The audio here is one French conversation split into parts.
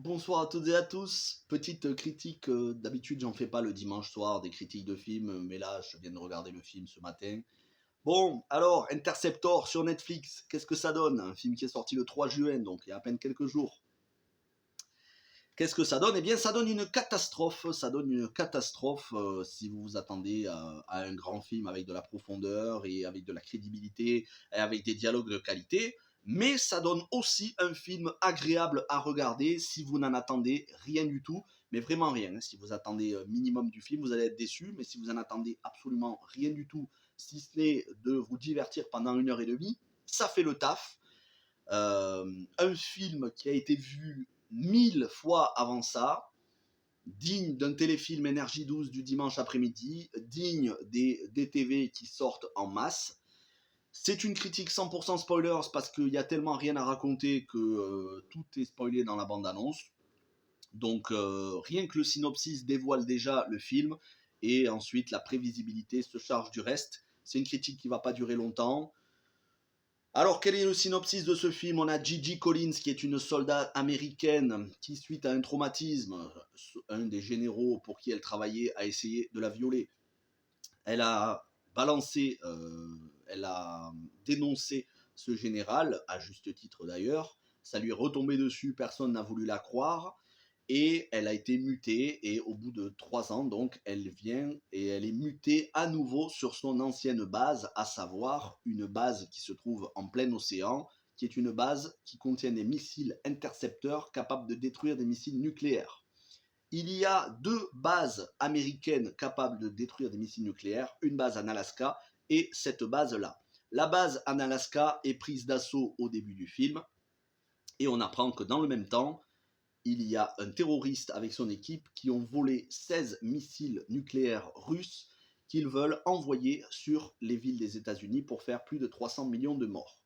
Bonsoir à toutes et à tous. Petite critique, d'habitude j'en fais pas le dimanche soir des critiques de films, mais là je viens de regarder le film ce matin. Bon, alors Interceptor sur Netflix, qu'est-ce que ça donne? Un film qui est sorti le 3 juin, donc il y a à peine quelques jours. Qu'est-ce que ça donne? Eh bien ça donne une catastrophe, si vous vous attendez à un grand film avec de la profondeur et avec de la crédibilité et avec des dialogues de qualité. Mais ça donne aussi un film agréable à regarder si vous n'en attendez rien du tout, mais vraiment rien. Si vous attendez un minimum du film, vous allez être déçu, mais si vous en attendez absolument rien du tout, si ce n'est de vous divertir pendant 1 heure et demie, ça fait le taf. Un film qui a été vu 1000 fois avant ça, digne d'un téléfilm Énergie 12 du dimanche après-midi, digne des DTV qui sortent en masse. C'est une critique 100% spoilers parce qu'il y a tellement rien à raconter que tout est spoilé dans la bande-annonce. Donc rien que le synopsis dévoile déjà le film et ensuite la prévisibilité se charge du reste. C'est une critique qui va pas durer longtemps. Alors, quel est le synopsis de ce film? On a Gigi Collins, qui est une soldat américaine qui, suite à un traumatisme, un des généraux pour qui elle travaillait a essayé de la violer. Elle a elle a dénoncé ce général, à juste titre d'ailleurs. Ça lui est retombé dessus, personne n'a voulu la croire et elle a été mutée et au bout de 3 ans donc elle vient et elle est mutée à nouveau sur son ancienne base, à savoir une base qui se trouve en plein océan, qui est une base qui contient des missiles intercepteurs capables de détruire des missiles nucléaires. Il y a 2 bases américaines capables de détruire des missiles nucléaires, une base en Alaska et cette base-là. La base en Alaska est prise d'assaut au début du film et on apprend que dans le même temps, il y a un terroriste avec son équipe qui ont volé 16 missiles nucléaires russes qu'ils veulent envoyer sur les villes des États-Unis pour faire plus de 300 millions de morts.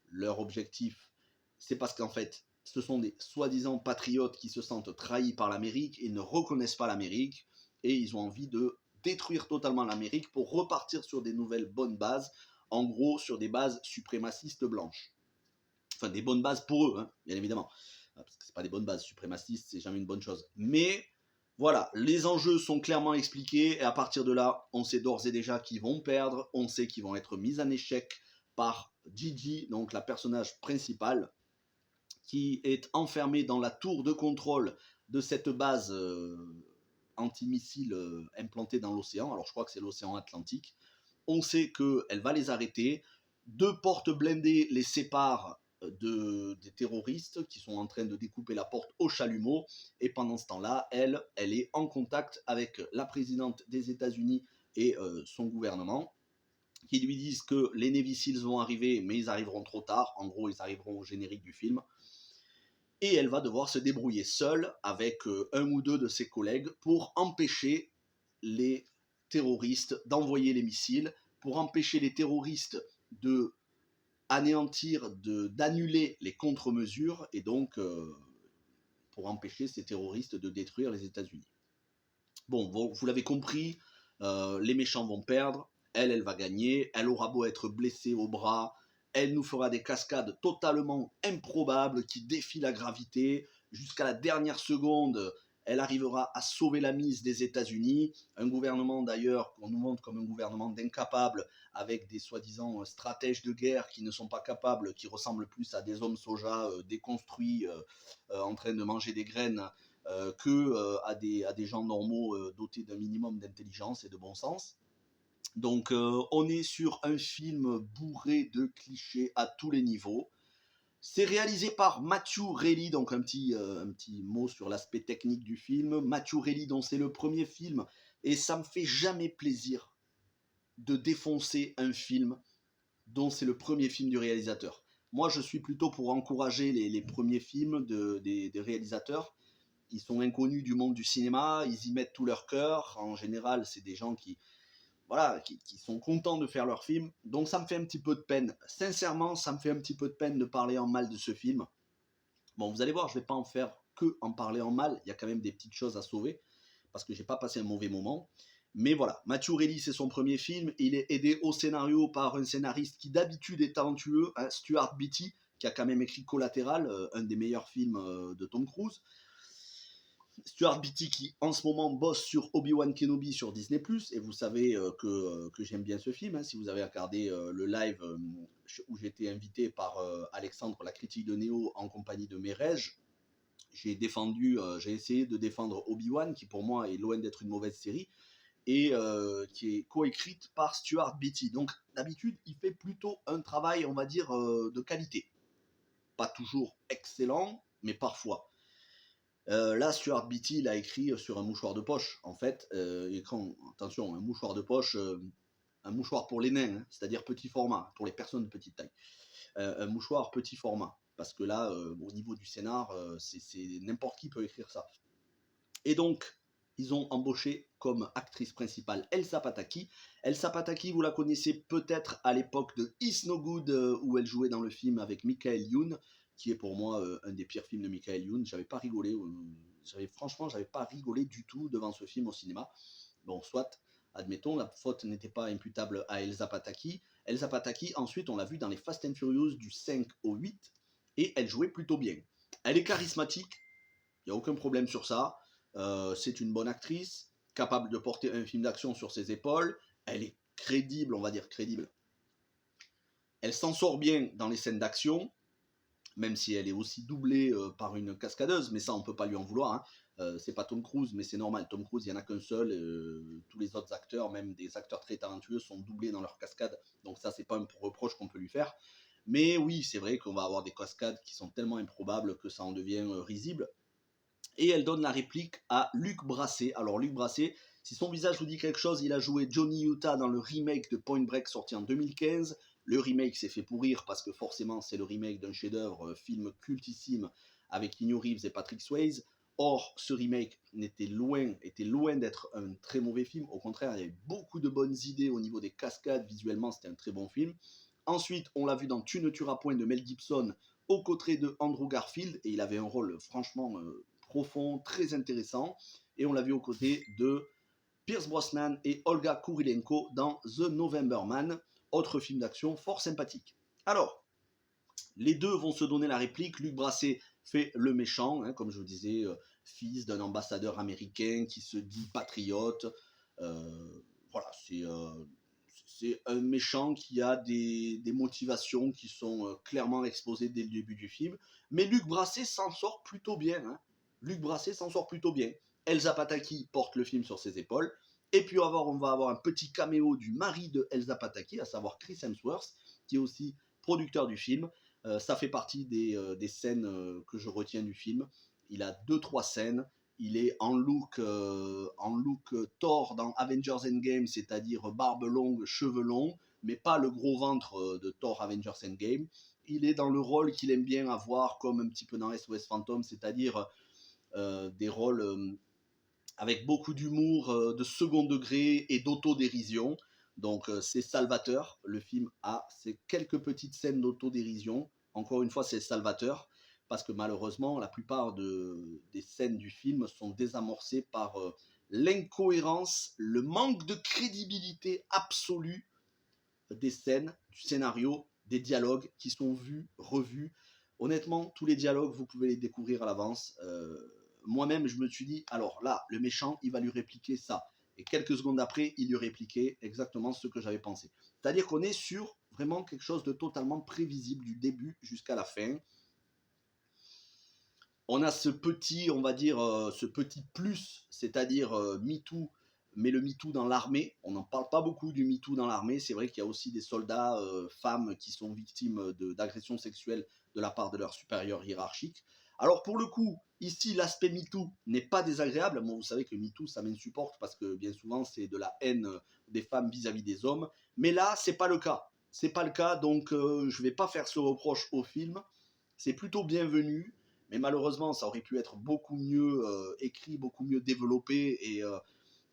Leur objectif, c'est parce qu'en fait, ce sont des soi-disant patriotes qui se sentent trahis par l'Amérique et ne reconnaissent pas l'Amérique et ils ont envie de détruire totalement l'Amérique pour repartir sur des nouvelles bonnes bases, en gros sur des bases suprémacistes blanches. Enfin, des bonnes bases pour eux, hein, bien évidemment. Parce que c'est pas des bonnes bases suprémacistes, c'est jamais une bonne chose. Mais voilà, les enjeux sont clairement expliqués et à partir de là, on sait d'ores et déjà qu'ils vont perdre, on sait qu'ils vont être mis en échec par Gigi, donc la personnage principale, qui est enfermée dans la tour de contrôle de cette base antimissile implantée dans l'océan. Alors je crois que c'est l'océan Atlantique. On sait qu'elle va les arrêter. 2 portes blindées les séparent des terroristes qui sont en train de découper la porte au chalumeau. Et pendant ce temps-là, elle est en contact avec la présidente des États-Unis et son gouvernement, qui lui disent que les Navy Seals vont arriver, mais ils arriveront trop tard. En gros, ils arriveront au générique du film. Et elle va devoir se débrouiller seule avec un ou deux de ses collègues pour empêcher les terroristes d'envoyer les missiles, pour empêcher les terroristes de anéantir, d'annuler les contre-mesures et donc pour empêcher ces terroristes de détruire les États-Unis. Bon, vous l'avez compris, les méchants vont perdre, elle va gagner, elle aura beau être blessée au bras, elle nous fera des cascades totalement improbables qui défient la gravité, jusqu'à la dernière seconde, elle arrivera à sauver la mise des États-Unis, un gouvernement d'ailleurs qu'on nous montre comme un gouvernement d'incapables, avec des soi-disant stratèges de guerre qui ne sont pas capables, qui ressemblent plus à des hommes soja déconstruits, en train de manger des graines, à des gens normaux dotés d'un minimum d'intelligence et de bon sens. Donc on est sur un film bourré de clichés à tous les niveaux. C'est réalisé par Matthew Reilly, donc un petit mot sur l'aspect technique du film. Matthew Reilly, dont c'est le premier film, et ça me fait jamais plaisir de défoncer un film dont c'est le premier film du réalisateur. Moi, je suis plutôt pour encourager les premiers films des réalisateurs. Ils sont inconnus du monde du cinéma, ils y mettent tout leur cœur. En général, c'est des gens qui sont contents de faire leur film. Donc ça me fait un petit peu de peine. Sincèrement, ça me fait un petit peu de peine de parler en mal de ce film. Bon, vous allez voir, je ne vais pas en faire que en parler en mal. Il y a quand même des petites choses à sauver, parce que j'ai pas passé un mauvais moment. Mais voilà, Matthew Reilly, c'est son premier film. Il est aidé au scénario par un scénariste qui d'habitude est talentueux, hein, Stuart Beattie, qui a quand même écrit Collateral, un des meilleurs films de Tom Cruise. Stuart Beattie qui en ce moment bosse sur Obi-Wan Kenobi sur Disney+, et vous savez que j'aime bien ce film, hein, si vous avez regardé le live où j'étais invité par Alexandre, la critique de Néo, en compagnie de Merej, j'ai essayé de défendre Obi-Wan, qui pour moi est loin d'être une mauvaise série, et qui est coécrite par Stuart Beattie. Donc d'habitude, il fait plutôt un travail, on va dire, de qualité. Pas toujours excellent, mais parfois. Là, Stuart Beattie l'a écrit sur un mouchoir de poche, en fait. Attention, un mouchoir de poche, un mouchoir pour les nains, hein, c'est-à-dire petit format, pour les personnes de petite taille. Un mouchoir petit format. Parce que là, au niveau du scénar, c'est n'importe qui peut écrire ça. Et donc, ils ont embauché comme actrice principale Elsa Pataky. Elsa Pataky, vous la connaissez peut-être à l'époque de It's No Good, où elle jouait dans le film avec Michael Youn, qui est pour moi un des pires films de Michael Youn. J'avais pas rigolé, franchement, j'avais pas rigolé du tout devant ce film au cinéma. Bon, soit, admettons, la faute n'était pas imputable à Elsa Pataky. Elsa Pataky, ensuite, on l'a vue dans les Fast and Furious du 5 au 8, et elle jouait plutôt bien. Elle est charismatique, il n'y a aucun problème sur ça. C'est une bonne actrice, capable de porter un film d'action sur ses épaules. Elle est crédible, on va dire crédible. Elle s'en sort bien dans les scènes d'action, même si elle est aussi doublée par une cascadeuse, mais ça on peut pas lui en vouloir. Hein. C'est pas Tom Cruise, mais c'est normal. Tom Cruise, il y en a qu'un seul. Tous les autres acteurs, même des acteurs très talentueux, sont doublés dans leur cascade. Donc ça, c'est pas un reproche qu'on peut lui faire. Mais oui, c'est vrai qu'on va avoir des cascades qui sont tellement improbables que ça en devient risible. Et elle donne la réplique à Luc Brasset. Alors Luc Brasset, si son visage vous dit quelque chose, il a joué Johnny Utah dans le remake de Point Break sorti en 2015. Le remake s'est fait pourrir parce que forcément c'est le remake d'un chef-d'œuvre, film cultissime avec Keanu Reeves et Patrick Swayze. Or, ce remake était loin d'être un très mauvais film. Au contraire, il y avait beaucoup de bonnes idées au niveau des cascades. Visuellement, c'était un très bon film. Ensuite, on l'a vu dans Tu ne tueras point de Mel Gibson aux côtés de Andrew Garfield, et il avait un rôle franchement profond, très intéressant. Et on l'a vu aux côtés de Pierce Brosnan et Olga Kurylenko dans The November Man, autre film d'action fort sympathique. Alors, les deux vont se donner la réplique. Luc Brasset fait le méchant, hein, comme je vous disais, fils d'un ambassadeur américain qui se dit patriote. Voilà, c'est un méchant qui a des motivations qui sont clairement exposées dès le début du film. Mais Luc Brasset s'en sort plutôt bien. Hein. Luc Brasset s'en sort plutôt bien. Elsa Pataky porte le film sur ses épaules. Et puis on va avoir un petit caméo du mari de Elsa Pataky, à savoir Chris Hemsworth, qui est aussi producteur du film. Ça fait partie des scènes que je retiens du film. Il a 2-3 scènes. Il est en look Thor dans Avengers Endgame, c'est-à-dire barbe longue, cheveux longs, mais pas le gros ventre de Thor Avengers Endgame. Il est dans le rôle qu'il aime bien avoir, comme un petit peu dans SOS Phantom, c'est-à-dire des rôles avec beaucoup d'humour, de second degré et d'autodérision. Donc c'est salvateur. Le film a ces quelques petites scènes d'autodérision. Encore une fois, c'est salvateur parce que malheureusement, la plupart des scènes du film sont désamorcées par l'incohérence, le manque de crédibilité absolue des scènes, du scénario, des dialogues qui sont vus, revus. Honnêtement, tous les dialogues, vous pouvez les découvrir à l'avance. Moi-même, je me suis dit, alors là, le méchant, il va lui répliquer ça. Et quelques secondes après, il lui répliquait exactement ce que j'avais pensé. C'est-à-dire qu'on est sur vraiment quelque chose de totalement prévisible du début jusqu'à la fin. On a ce petit, on va dire, ce petit plus, c'est-à-dire MeToo, mais le MeToo dans l'armée. On n'en parle pas beaucoup du MeToo dans l'armée. C'est vrai qu'il y a aussi des soldats, femmes, qui sont victimes d'agressions sexuelles de la part de leurs supérieurs hiérarchiques. Alors pour le coup, ici, l'aspect MeToo n'est pas désagréable. Moi, vous savez que MeToo, ça m'insupporte parce que bien souvent, c'est de la haine des femmes vis-à-vis des hommes. Mais là, c'est pas le cas. C'est pas le cas, donc je vais pas faire ce reproche au film. C'est plutôt bienvenu. Mais malheureusement, ça aurait pu être beaucoup mieux écrit, beaucoup mieux développé, et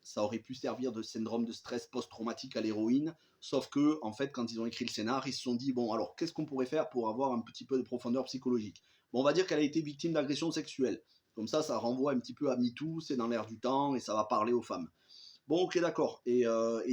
ça aurait pu servir de syndrome de stress post-traumatique à l'héroïne. Sauf que, en fait, quand ils ont écrit le scénar, ils se sont dit, bon, alors, qu'est-ce qu'on pourrait faire pour avoir un petit peu de profondeur psychologique? Bon, on va dire qu'elle a été victime d'agression sexuelle. Comme ça renvoie un petit peu à MeToo, c'est dans l'air du temps, et ça va parler aux femmes. Bon, ok, d'accord. Et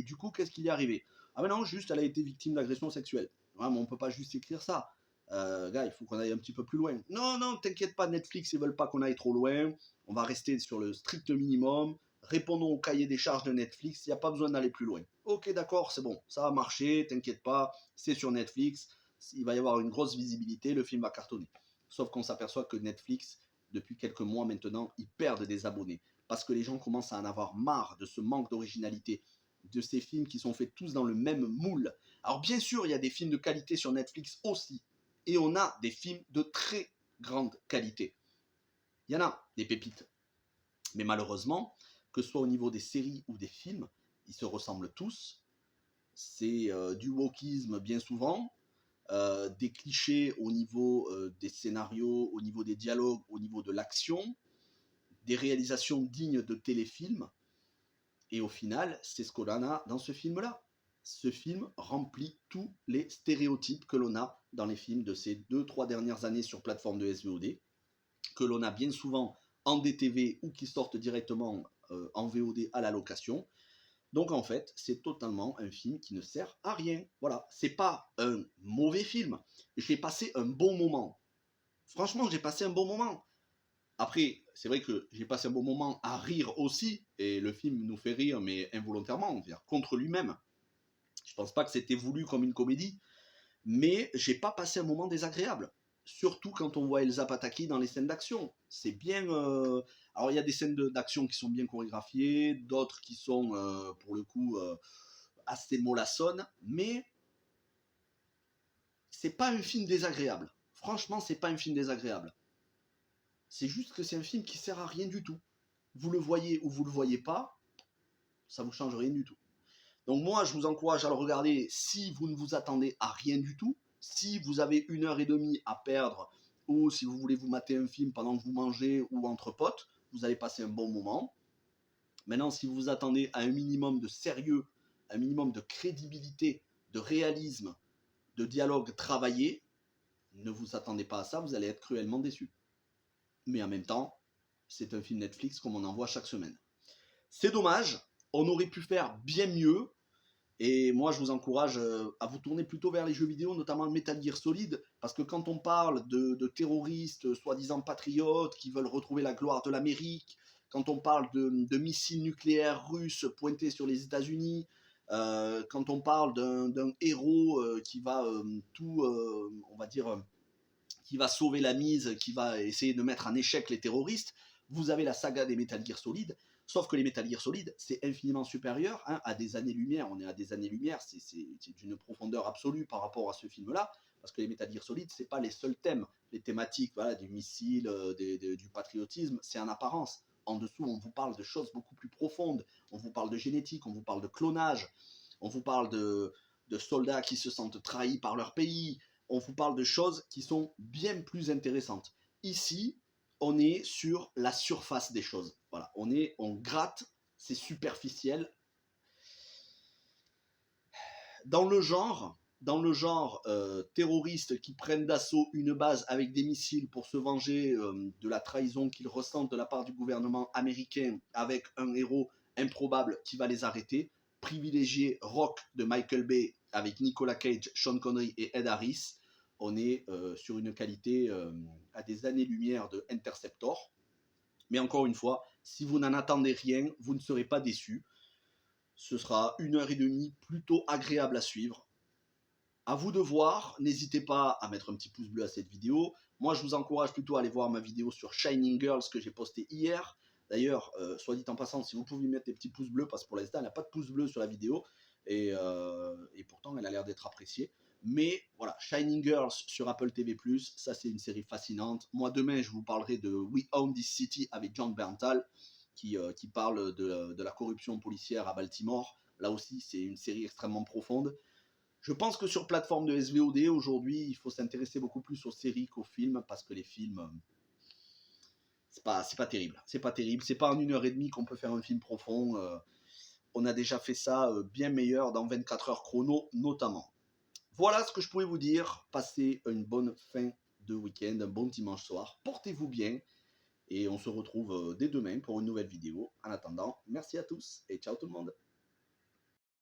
du coup, qu'est-ce qu'il y est arrivé? Ah ben non, juste, elle a été victime d'agression sexuelle. Ouais, mais on peut pas juste écrire ça. Gars, il faut qu'on aille un petit peu plus loin. Non, non, t'inquiète pas, Netflix, ils veulent pas qu'on aille trop loin. On va rester sur le strict minimum. Répondons au cahier des charges de Netflix, il n'y a pas besoin d'aller plus loin. Ok, d'accord, c'est bon, ça va marcher, t'inquiète pas, c'est sur Netflix, il va y avoir une grosse visibilité, le film va cartonner. Sauf qu'on s'aperçoit que Netflix, depuis quelques mois maintenant, ils perdent des abonnés. Parce que les gens commencent à en avoir marre de ce manque d'originalité, de ces films qui sont faits tous dans le même moule. Alors bien sûr, il y a des films de qualité sur Netflix aussi. Et on a des films de très grande qualité. Il y en a des pépites. Mais malheureusement, que ce soit au niveau des séries ou des films, ils se ressemblent tous. C'est du wokisme bien souvent, des clichés au niveau des scénarios, au niveau des dialogues, au niveau de l'action, des réalisations dignes de téléfilms. Et au final, c'est ce qu'on a dans ce film-là. Ce film remplit tous les stéréotypes que l'on a dans les films de ces 2-3 dernières années sur plateforme de SVOD, que l'on a bien souvent en DTV ou qui sortent directement en VOD à la location. Donc en fait, c'est totalement un film qui ne sert à rien. Voilà, c'est pas un mauvais film. J'ai passé un bon moment. Franchement, j'ai passé un bon moment. Après, c'est vrai que j'ai passé un bon moment à rire aussi, et le film nous fait rire, mais involontairement, on dire, contre lui-même. Je pense pas que c'était voulu comme une comédie, mais j'ai pas passé un moment désagréable. Surtout quand on voit Elsa Pataki dans les scènes d'action. C'est bien. Alors il y a des scènes d'action qui sont bien chorégraphiées, d'autres qui sont, pour le coup, assez mollassonnes, mais c'est pas un film désagréable. Franchement, c'est pas un film désagréable. C'est juste que c'est un film qui sert à rien du tout. Vous le voyez ou vous le voyez pas, ça vous change rien du tout. Donc moi, je vous encourage à le regarder si vous ne vous attendez à rien du tout. Si vous avez 1 heure et demie à perdre, ou si vous voulez vous mater un film pendant que vous mangez ou entre potes, vous allez passer un bon moment. Maintenant, si vous vous attendez à un minimum de sérieux, un minimum de crédibilité, de réalisme, de dialogue travaillé, ne vous attendez pas à ça, vous allez être cruellement déçu. Mais en même temps, c'est un film Netflix comme on en voit chaque semaine. C'est dommage, on aurait pu faire bien mieux. Et moi, je vous encourage à vous tourner plutôt vers les jeux vidéo, notamment le Metal Gear Solid, parce que quand on parle de terroristes soi-disant patriotes qui veulent retrouver la gloire de l'Amérique, quand on parle de missiles nucléaires russes pointés sur les États-Unis, quand on parle d'un héros qui va tout, on va dire, qui va sauver la mise, qui va essayer de mettre en échec les terroristes, vous avez la saga des Metal Gear Solid. Sauf que les Metal Gear Solid, c'est infiniment supérieur à des années-lumière. On est à des années-lumière, c'est d'une profondeur absolue par rapport à ce film-là. Parce que les Metal Gear Solid, c'est pas les seuls thèmes. Les thématiques voilà, du missile, du patriotisme, c'est en apparence. En dessous, on vous parle de choses beaucoup plus profondes. On vous parle de génétique, on vous parle de clonage, on vous parle de soldats qui se sentent trahis par leur pays, on vous parle de choses qui sont bien plus intéressantes. Ici, on est sur la surface des choses. Voilà, on gratte, c'est superficiel. Dans le genre terroristes qui prennent d'assaut une base avec des missiles pour se venger de la trahison qu'ils ressentent de la part du gouvernement américain avec un héros improbable qui va les arrêter, privilégier Rock de Michael Bay avec Nicolas Cage, Sean Connery et Ed Harris, on est sur une qualité à des années-lumière de Interceptor. Mais encore une fois, si vous n'en attendez rien, vous ne serez pas déçus. Ce sera 1 heure et demie plutôt agréable à suivre. À vous de voir, n'hésitez pas à mettre un petit pouce bleu à cette vidéo. Moi, je vous encourage plutôt à aller voir ma vidéo sur Shining Girls que j'ai postée hier. D'ailleurs, soit dit en passant, si vous pouvez mettre des petits pouces bleus, parce que pour l'instant, elle n'a pas de pouce bleu sur la vidéo, et pourtant, elle a l'air d'être appréciée. Mais voilà, Shining Girls sur Apple TV+, ça c'est une série fascinante. Moi, demain, je vous parlerai de We Own This City avec John Berntal, qui parle de la corruption policière à Baltimore. Là aussi, c'est une série extrêmement profonde. Je pense que sur plateforme de SVOD, aujourd'hui, il faut s'intéresser beaucoup plus aux séries qu'aux films, parce que les films, c'est pas terrible. C'est pas terrible. C'est pas en 1 heure et demie qu'on peut faire un film profond. On a déjà fait ça bien meilleur dans 24 heures chrono, notamment. Voilà ce que je pouvais vous dire. Passez une bonne fin de week-end, un bon dimanche soir. Portez-vous bien. Et on se retrouve dès demain pour une nouvelle vidéo. En attendant, merci à tous et ciao tout le monde.